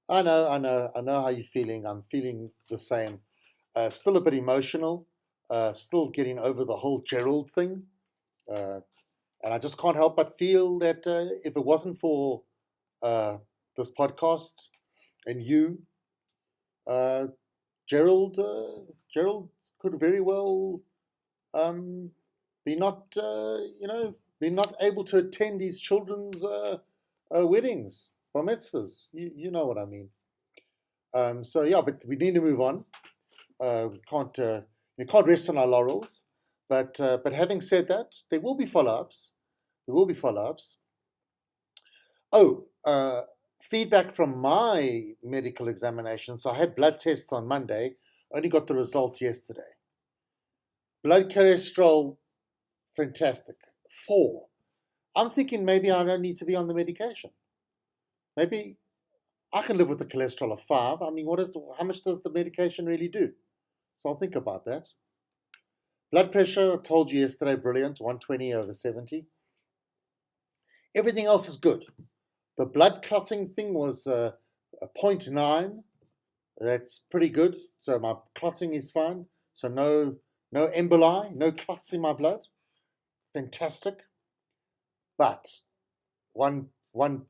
I know how you're feeling. I'm feeling the same. Still a bit emotional. Still getting over the whole Gerald thing. Uh, and I just can't help but feel that if it wasn't for uh, this podcast and you, uh, Gerald, Gerald could very well um, be not, be not able to attend his children's weddings, bar mitzvahs. You know what I mean. So yeah, but we need to move on. We can't rest on our laurels. But having said that, there will be follow-ups. There will be follow-ups. Oh, feedback from my medical examination. So I had blood tests on Monday. Only got the results yesterday. Blood cholesterol, fantastic. 4. I'm thinking maybe I don't need to be on the medication. Maybe I can live with a cholesterol of 5. I mean, how much does the medication really do? So I'll think about that. Blood pressure, I told you yesterday, brilliant, 120/70. Everything else is good. The blood clotting thing was a 0.9. That's pretty good. So my clotting is fine. So no emboli, no clots in my blood. Fantastic. But one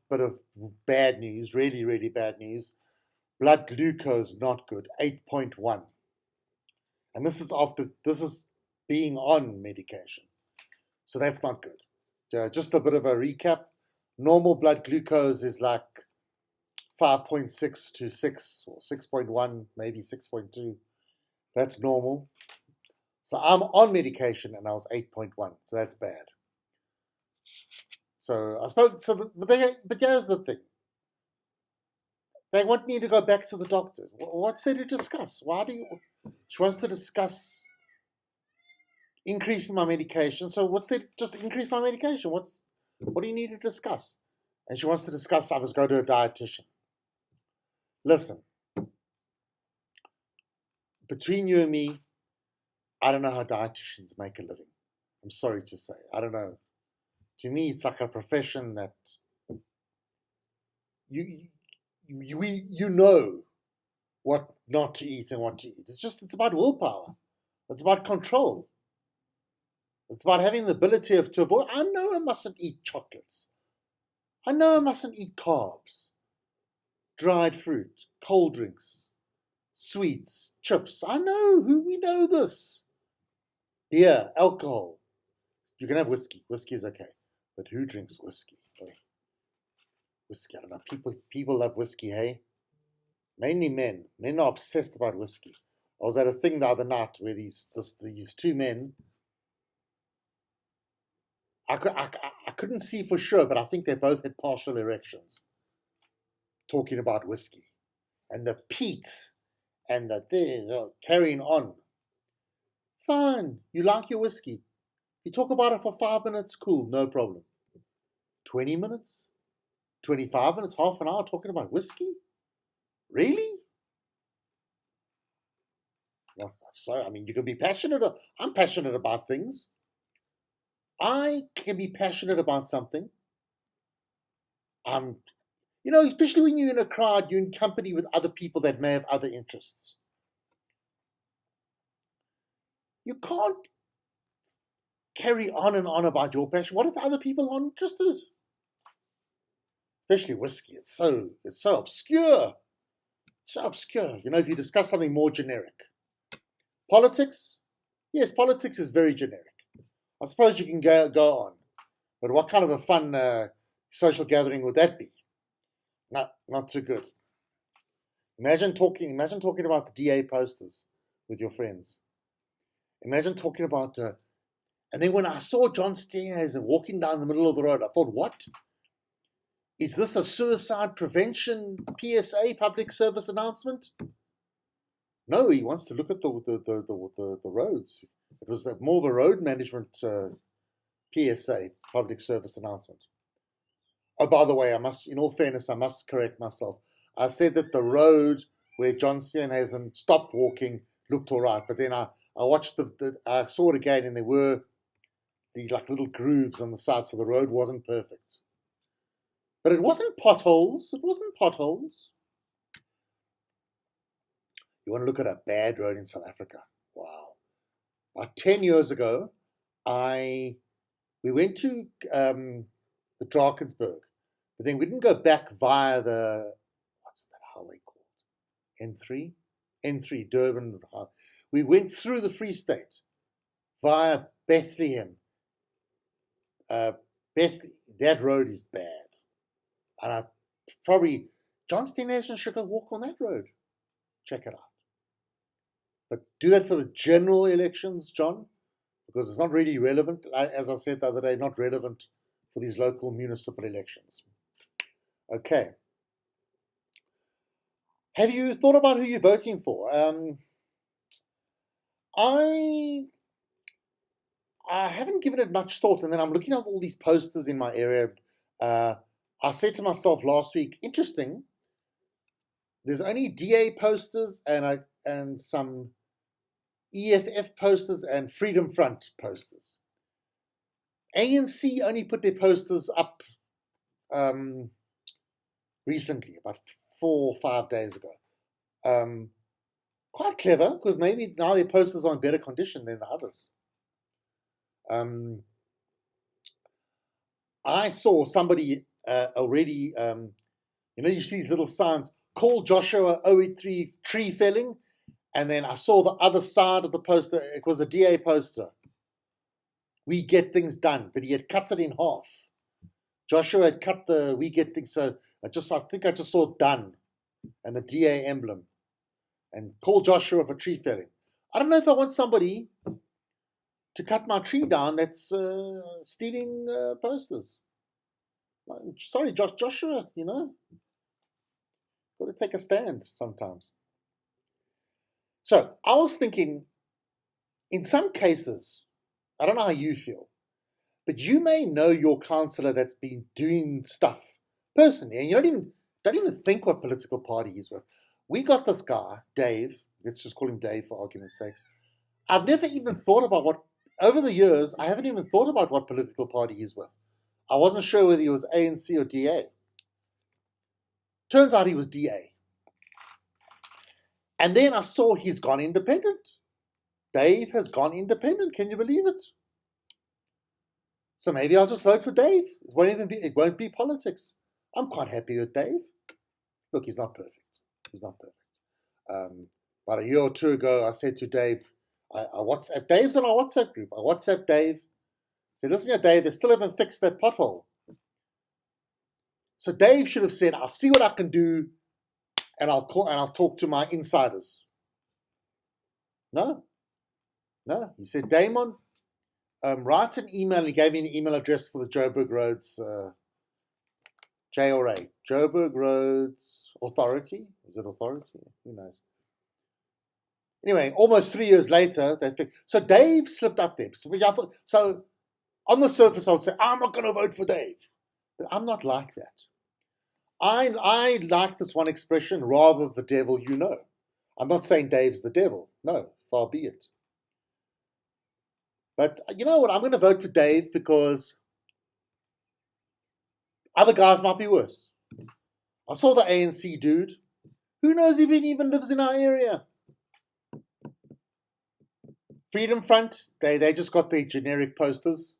bit of bad news, really, really bad news. Blood glucose not good, 8.1. And this is being on medication. So that's not good. Just a bit of a recap. Normal blood glucose is like 5.6 to 6 or 6.1, maybe 6.2. That's normal. So I'm on medication and I was 8.1. So that's bad. So I spoke. But here's the thing. They want me to go back to the doctor. What's there to discuss? She wants to discuss increasing my medication. So what's there? Just increase my medication. What do you need to discuss? And she wants to discuss I must go to a dietitian. Listen, between you and me, I don't know how dietitians make a living. I'm sorry to say. I don't know. To me, it's like a profession that you know what not to eat and what to eat. It's about willpower. It's about control. It's about having the ability to avoid. I know I mustn't eat chocolates. I know I mustn't eat carbs, dried fruit, cold drinks, sweets, chips. We know this. Beer, alcohol. You can have whiskey. Whiskey is okay. But who drinks whiskey? Whiskey, I don't know. People love whiskey, hey? Mainly men. Men are obsessed about whiskey. I was at a thing the other night where these two men, I couldn't see for sure, but I think they both had partial erections, talking about whiskey. And the peat and carrying on. Fine, you like your whiskey. You talk about it for 5 minutes, cool, no problem. 20 minutes? 25 minutes, half an hour talking about whiskey? Really? No, sorry, I mean, you can be passionate. I'm passionate about things. I can be passionate about something. Especially when you're in a crowd, you're in company with other people that may have other interests. You can't carry on and on about your passion. What if the other people aren't interested? Especially whiskey. It's so obscure. So obscure. If you discuss something more generic. Politics? Yes, politics is very generic. I suppose you can go on. But what kind of a fun social gathering would that be? No, not too good. Imagine talking about the DA posters with your friends. Imagine talking about and then when I saw John Steenhuisen walking down the middle of the road, I thought, what? Is this a suicide prevention PSA, public service announcement? No, he wants to look at the roads. It was more of a road management PSA, public service announcement. Oh, by the way, in all fairness, I must correct myself. I said that the road where John Steenhuisen stopped walking looked all right, but then I watched I saw it again, and there were these like little grooves on the side, so the road wasn't perfect. But it wasn't potholes. You want to look at a bad road in South Africa? Wow. About 10 years ago, we went to the Drakensberg, but then we didn't go back via what's that highway called? N3? N3, Durban. We went through the Free State via Bethlehem. That road is bad. And John Steenhuisen should go walk on that road. Check it out. But do that for the general elections, John, because it's not really relevant. As I said the other day, not relevant for these local municipal elections. Okay. Have you thought about who you're voting for? I haven't given it much thought, and then I'm looking at all these posters in my area. I said to myself last week, interesting, there's only DA posters and some EFF posters and Freedom Front posters. ANC only put their posters up recently, about 4 or 5 days ago. Quite clever, because maybe now their posters are in better condition than the others. I saw somebody already, you see these little signs, call Joshua 083 tree felling, and then I saw the other side of the poster, it was a DA poster. We get things done, but he had cut it in half. Joshua had cut the we get things, so I think I just saw done, and the DA emblem, and call Joshua for tree felling. I don't know if I want somebody to cut my tree down that's stealing posters. Sorry, Joshua, got to take a stand sometimes. So I was thinking, in some cases, I don't know how you feel, but you may know your councillor that's been doing stuff personally, and you don't even think what political party he's with. We got this guy, Dave. Let's just call him Dave for argument's sake. I've never even thought about over the years, I haven't even thought about what political party he's with. I wasn't sure whether he was ANC or DA. Turns out he was DA. And then I saw he's gone independent. Dave has gone independent. Can you believe it? So maybe I'll just vote for Dave. It won't be politics. I'm quite happy with Dave. Look, he's not perfect. He's not perfect. About a year or two ago, I said to Dave, I WhatsApp, Dave's on our WhatsApp group. I WhatsApp Dave. I said, listen here, Dave, they still haven't fixed that pothole. So Dave should have said, I'll see what I can do, and I'll talk to my insiders. No. He said, Damon, write an email. He gave me an email address for the Joburg Roads, JRA, Joburg Roads Authority. Is it authority? Who knows? Anyway, almost 3 years later, so Dave slipped up there. So on the surface, I would say, I'm not going to vote for Dave. But I'm not like that. I like this one expression, rather the devil you know. I'm not saying Dave's the devil. No, far be it. But you know what? I'm going to vote for Dave because other guys might be worse. I saw the ANC dude. Who knows if he even lives in our area? Freedom Front, they just got their generic posters.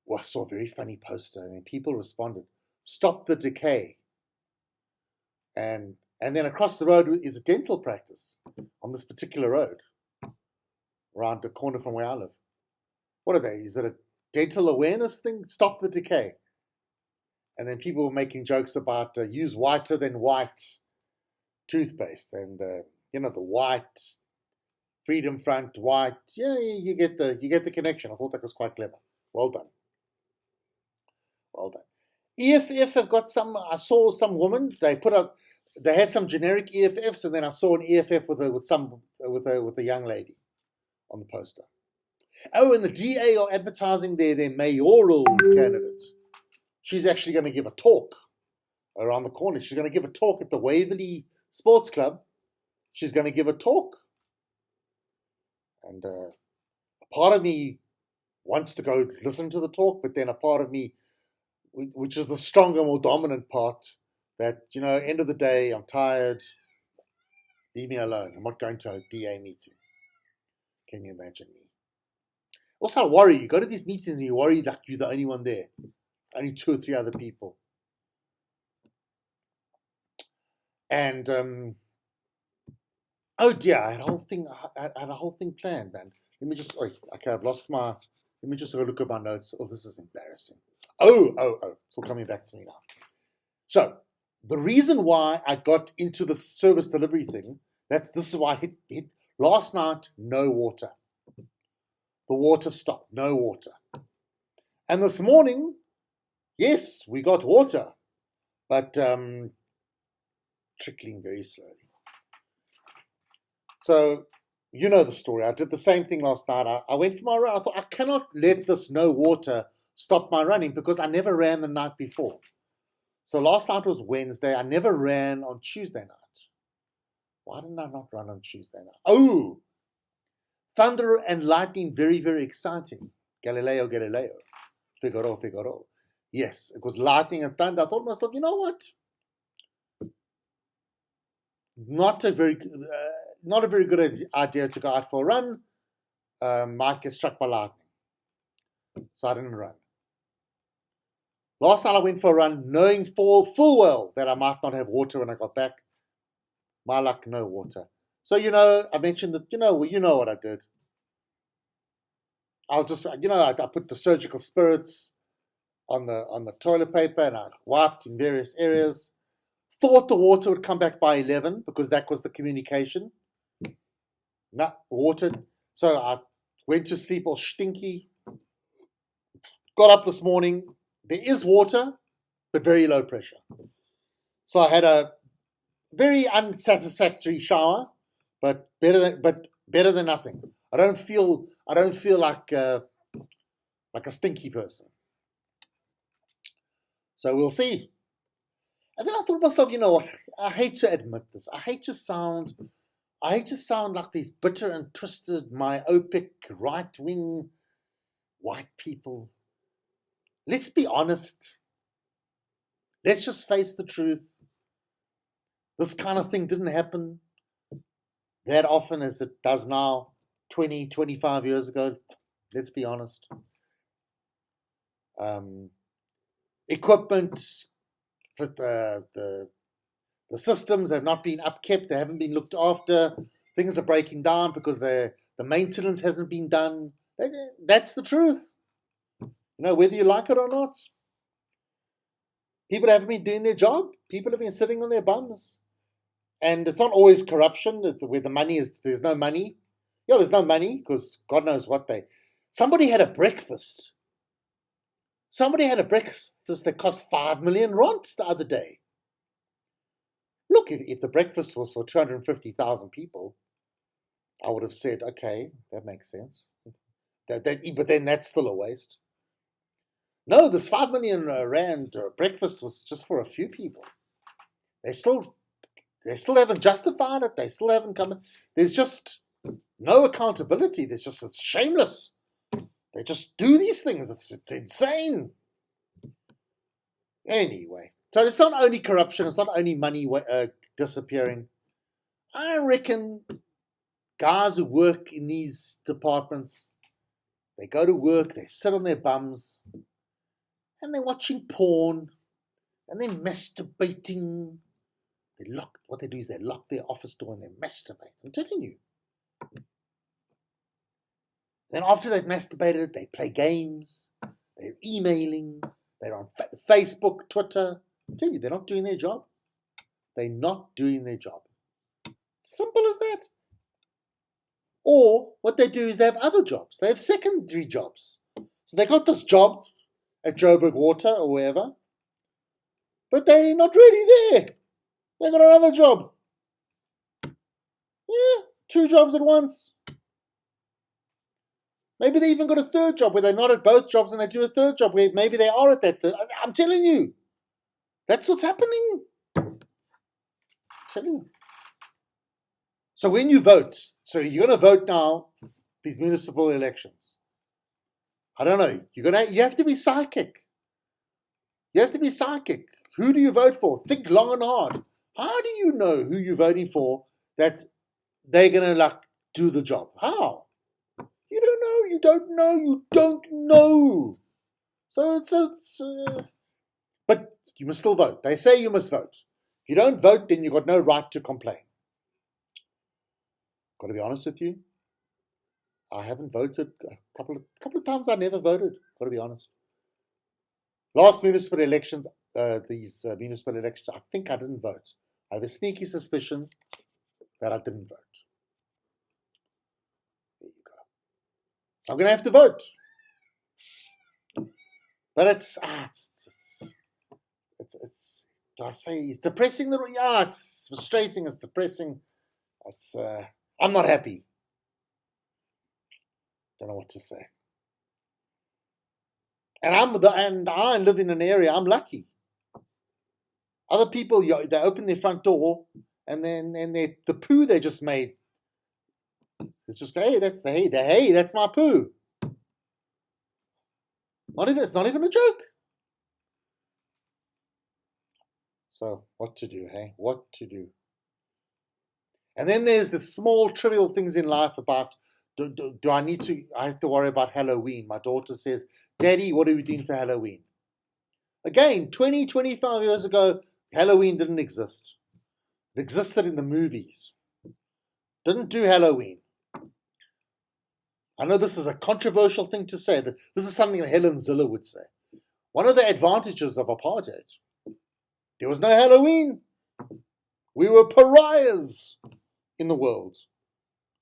Well, I saw a very funny poster, and people responded, stop the decay. And then across the road is a dental practice on this particular road, around the corner from where I live. What are they? Is it a dental awareness thing? Stop the decay. And then people were making jokes about use whiter than white toothpaste, and the white Freedom Front, white. Yeah, you get the connection. I thought that was quite clever. Well done. Well done. EFF have got some. I saw some woman. They had some generic EFFs, and then I saw an EFF with a young lady on the poster. Oh, and the DA are advertising their mayoral candidate. She's actually going to give a talk around the corner. She's going to give a talk at the Waverley Sports Club. She's going to give a talk. And a part of me wants to go listen to the talk, but then a part of me, which is the stronger, more dominant part, that, end of the day, I'm tired. Leave me alone. I'm not going to a DA meeting. Can you imagine me? Also, I worry. You go to these meetings and you worry that you're the only one there. Only 2 or 3 other people. And, oh dear, I had a whole thing planned, man. Let me just, okay, I've lost my, let me just look at my notes. Oh, this is embarrassing. Oh, it's all coming back to me now. So, the reason why I got into the service delivery thing, this is why I hit last night, no water. The water stopped, no water. And this morning, yes, we got water, but trickling very slowly. So, you know the story. I did the same thing last night. I went for my run. I thought, I cannot let this no water stop my running because I never ran the night before. So last night was Wednesday. I never ran on Tuesday night. Why didn't I not run on Tuesday night? Oh, thunder and lightning, very, very exciting. Galileo. Figaro. Yes, it was lightning and thunder. I thought to myself, you know what? Not a very good idea to go out for a run. Might get struck by lightning. So I didn't run. Last night I went for a run, knowing full well that I might not have water when I got back. My luck, no water. So, I mentioned that, you know what I did. I'll just, I put the surgical spirits on the toilet paper and I wiped in various areas. Thought the water would come back by 11 because that was the communication. No, watered. So I went to sleep all stinky. Got up this morning. There is water, but very low pressure. So I had a very unsatisfactory shower, but better than nothing. I don't feel like a stinky person. So we'll see. And then I thought to myself, you know what? I hate to admit this. I hate to sound like these bitter and twisted, myopic, right-wing white people. Let's be honest. Let's just face the truth. This kind of thing didn't happen that often as it does now, 20, 25 years ago. Let's be honest. Equipment, for the systems have not been upkept. They haven't been looked after. Things are breaking down because the maintenance hasn't been done. That's the truth. Whether you like it or not. People haven't been doing their job. People have been sitting on their bums. And it's not always corruption where the money is, there's no money. Yeah, there's no money because God knows what somebody had a breakfast. Somebody had a breakfast that cost 5 million rand the other day. Look, if the breakfast was for 250,000 people, I would have said, okay, that makes sense. But then that's still a waste. No, this 5 million rand breakfast was just for a few people. They still haven't justified it. They still haven't come. There's just no accountability. It's shameless. They just do these things. It's insane. Anyway, so it's not only corruption. It's not only money disappearing. I reckon guys who work in these departments, they go to work, they sit on their bums, and they're watching porn, and they're masturbating. What they do is they lock their office door and they masturbate. I'm telling you. Then after they've masturbated, they play games, they're emailing, they're on Facebook, Twitter. I'm telling you, they're not doing their job. They're not doing their job. Simple as that. Or what they do is they have other jobs. They have secondary jobs. So they got this job at Joburg Water or wherever, but they're not really there. They got another job. Yeah, 2 jobs at once. Maybe they even got a third job where they're not at both jobs and they do a third job where maybe they are at that third. I'm telling you, that's what's happening. I'm telling you. So when you vote, so you're going to vote now, these municipal elections. I don't know. You have to be psychic. You have to be psychic. Who do you vote for? Think long and hard. How do you know who you're voting for that they're going to like do the job. How? You don't know. You don't know. You don't know. So but you must still vote. They say you must vote. If you don't vote, then you've got no right to complain. Got to be honest with you. I haven't voted a couple of times. I never voted. Got to be honest. Last municipal elections, municipal elections, I think I didn't vote. I have a sneaky suspicion that I didn't vote. There you go. So I'm going to have to vote. But it's do I say it's depressing? Yeah, it's frustrating. It's depressing. It's I'm not happy. Don't know what to say. And I live in an area. I'm lucky. Other people, they open their front door, and then the poo they just made. It's just hey, that's the hay. That's my poo. It's not even a joke. So what to do, hey? What to do? And then there's the small trivial things in life about do I have to worry about Halloween? My daughter says, Daddy, what are we doing for Halloween? Again, 20, 25 years ago, Halloween didn't exist. It existed in the movies. Didn't do Halloween. I know this is a controversial thing to say, but this is something that Helen Zille would say. One of the advantages of apartheid, there was no Halloween. We were pariahs in the world.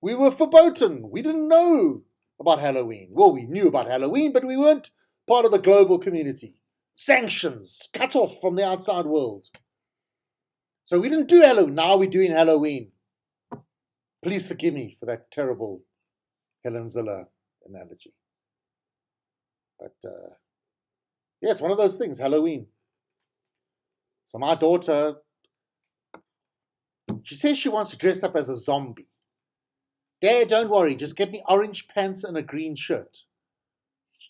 We were verboten. We didn't know about Halloween. Well, we knew about Halloween, but we weren't part of the global community. Sanctions, cut off from the outside world. So we didn't do Halloween. Now we're doing Halloween. Please forgive me for that terrible Helen Zille analogy. But yeah, it's one of those things, Halloween. So my daughter, she says she wants to dress up as a zombie. Dad, don't worry, just get me orange pants and a green shirt.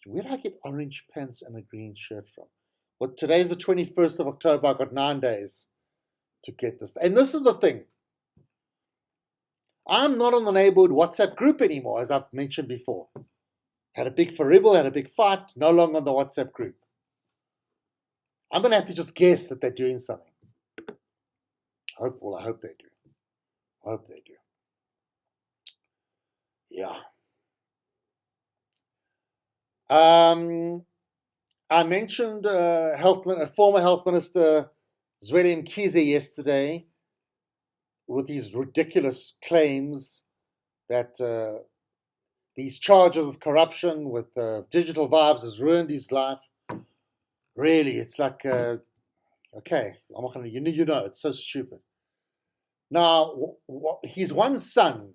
Where did I get orange pants and a green shirt from? Well, today's the 21st of October. I've got 9 days to get this. And this is the thing. I'm not on the neighborhood WhatsApp group anymore, as I've mentioned before. Had a big Ferible, had a big fight, no longer on the WhatsApp group. I'm going to have to just guess that they're doing something. I hope they do. I hope they do. Yeah. I mentioned former Health Minister Zweli Mkhize yesterday with these ridiculous claims that these charges of corruption with digital vibes has ruined his life. Really, it's like, okay, I'm not going to, you know, it's so stupid. Now, his one son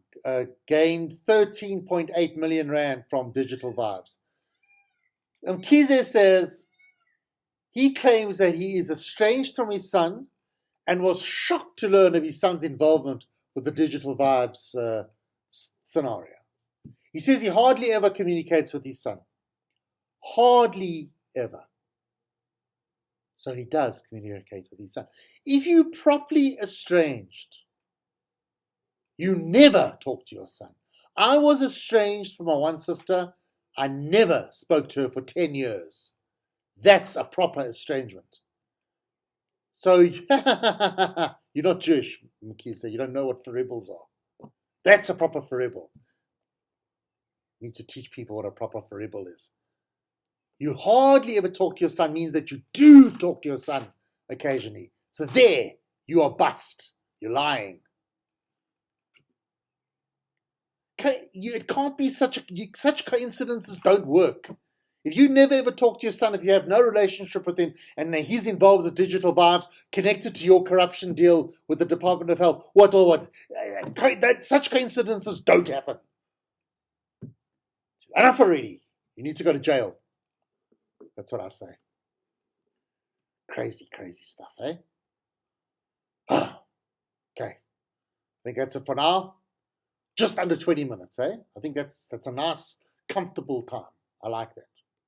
gained 13.8 million rand from digital vibes. Mkhize says he claims that he is estranged from his son and was shocked to learn of his son's involvement with the digital vibes scenario. He says he hardly ever communicates with his son. Hardly ever. So he does communicate with his son. If you're properly estranged, you never talk to your son. I was estranged from my one sister. I never spoke to her for 10 years. That's a proper estrangement. So, you're not Jewish, Mkhize. You don't know what feribles are. That's a proper ferible. You need to teach people what a proper ferible is. You hardly ever talk to your son means that you do talk to your son occasionally. So there, you are bust. You're lying. It can't be such coincidences don't work. If you never ever talk to your son, if you have no relationship with him, and he's involved with digital vibes connected to your corruption deal with the Department of Health, what? Such coincidences don't happen. Enough already. You need to go to jail. That's what I say. Crazy stuff, eh? Okay. I think that's it for now. Just under 20 minutes, eh? I think that's a nice, comfortable time. I like that.